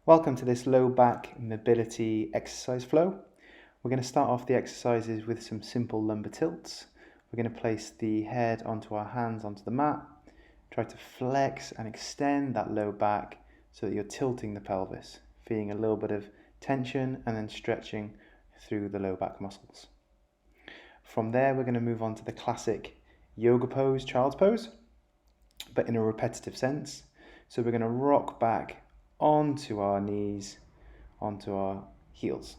Welcome to this low back mobility exercise flow. We're going to start off the exercises with some simple lumbar tilts. We're going to place the head onto our hands onto the mat, try to flex and extend that low back so that you're tilting the pelvis, feeling a little bit of tension and then stretching through the low back muscles. From there, we're going to move on to the classic yoga pose, child's pose, but in a repetitive sense. So we're going to rock back onto our knees, onto our heels,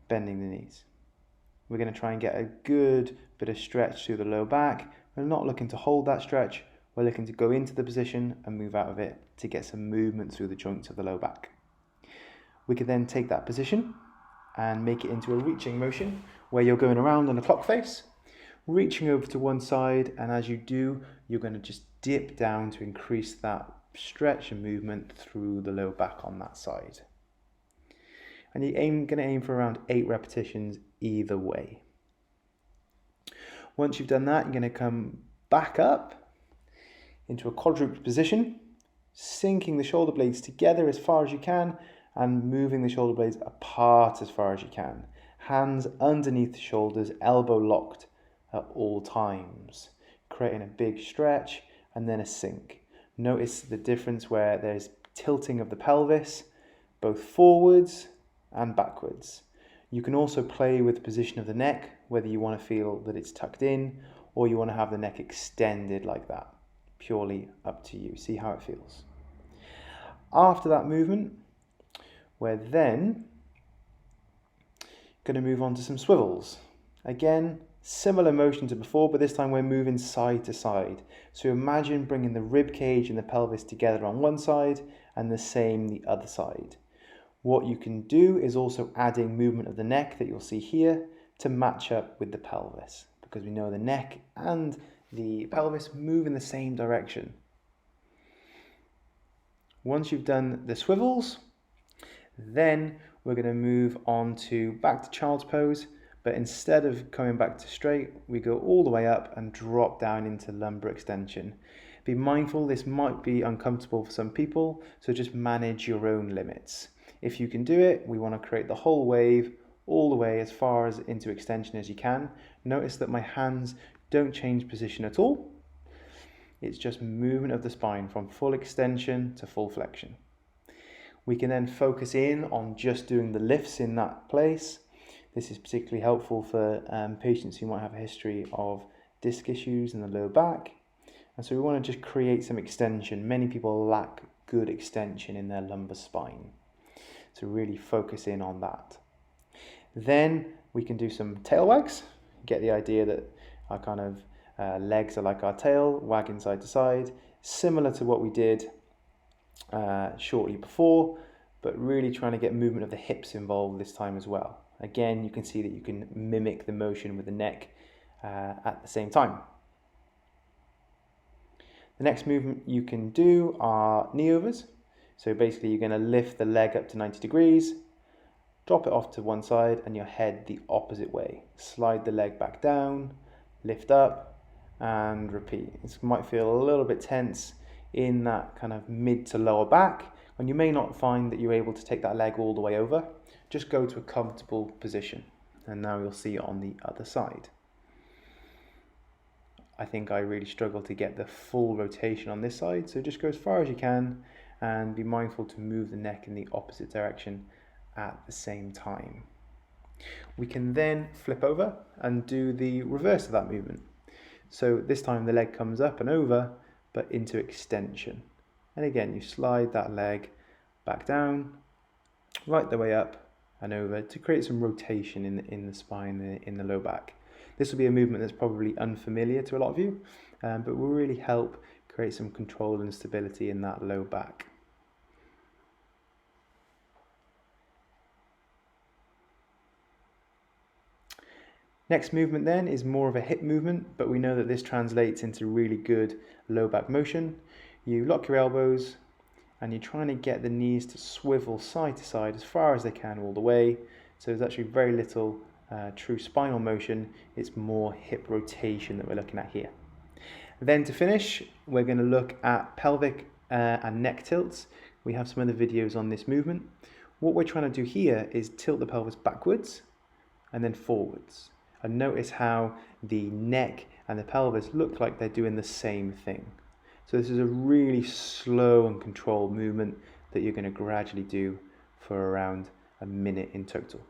bending the knees. We're going to try and get a good bit of stretch through the low back. We're not looking to hold that stretch, we're looking to go into the position and move out of it to get some movement through the joints of the low back. We can then take that position and make it into a reaching motion where you're going around on a clock face, reaching over to one side, and as you do, you're going to just dip down to increase that stretch and movement through the low back on that side. And you're going to aim for around 8 repetitions either way. Once you've done that, you're going to come back up into a quadruped position, sinking the shoulder blades together as far as you can and moving the shoulder blades apart as far as you can. Hands underneath the shoulders, elbow locked at all times, creating a big stretch and then a sink. Notice the difference where there's tilting of the pelvis, both forwards and backwards. You can also play with the position of the neck, whether you want to feel that it's tucked in or you want to have the neck extended like that. Purely up to you. See how it feels. After that movement, we're then going to move on to some swivels. Again, similar motion to before, but this time we're moving side to side. So imagine bringing the rib cage and the pelvis together on one side and the same the other side. What you can do is also adding movement of the neck that you'll see here to match up with the pelvis, because we know the neck and the pelvis move in the same direction. Once you've done the swivels, then we're going to move on to back to child's pose. But instead of coming back to straight, we go all the way up and drop down into lumbar extension. Be mindful, this might be uncomfortable for some people, so just manage your own limits. If you can do it, we want to create the whole wave all the way as far as into extension as you can. Notice that my hands don't change position at all. It's just movement of the spine from full extension to full flexion. We can then focus in on just doing the lifts in that place. This is particularly helpful for patients who might have a history of disc issues in the lower back. And so we want to just create some extension. Many people lack good extension in their lumbar spine. So really focus in on that. Then we can do some tail wags. Get the idea that our kind of legs are like our tail, wagging side to side. Similar to what we did shortly before, but really trying to get movement of the hips involved this time as well. Again, you can see that you can mimic the motion with the neck at the same time. The next movement you can do are knee overs. So basically you're going to lift the leg up to 90 degrees, drop it off to one side and your head the opposite way. Slide the leg back down, lift up and repeat. This might feel a little bit tense in that kind of mid to lower back, and you may not find that you're able to take that leg all the way over. Just go to a comfortable position, and now you'll see it on the other side. I think I really struggle to get the full rotation on this side, so just go as far as you can and be mindful to move the neck in the opposite direction at the same time. We can then flip over and do the reverse of that movement. So this time the leg comes up and over, but into extension. And again, you slide that leg back down, right the way up and over to create some rotation in the spine, in the low back. This will be a movement that's probably unfamiliar to a lot of you, but will really help create some control and stability in that low back. Next movement then is more of a hip movement, but we know that this translates into really good low back motion. You lock your elbows and you're trying to get the knees to swivel side to side as far as they can all the way. So there's actually very little true spinal motion. It's more hip rotation that we're looking at here. Then to finish, we're going to look at pelvic and neck tilts, We have some other videos on this movement. What we're trying to do here is tilt the pelvis backwards and then forwards. And notice how the neck and the pelvis look like they're doing the same thing. So this is a really slow and controlled movement that you're going to gradually do for around a minute in total.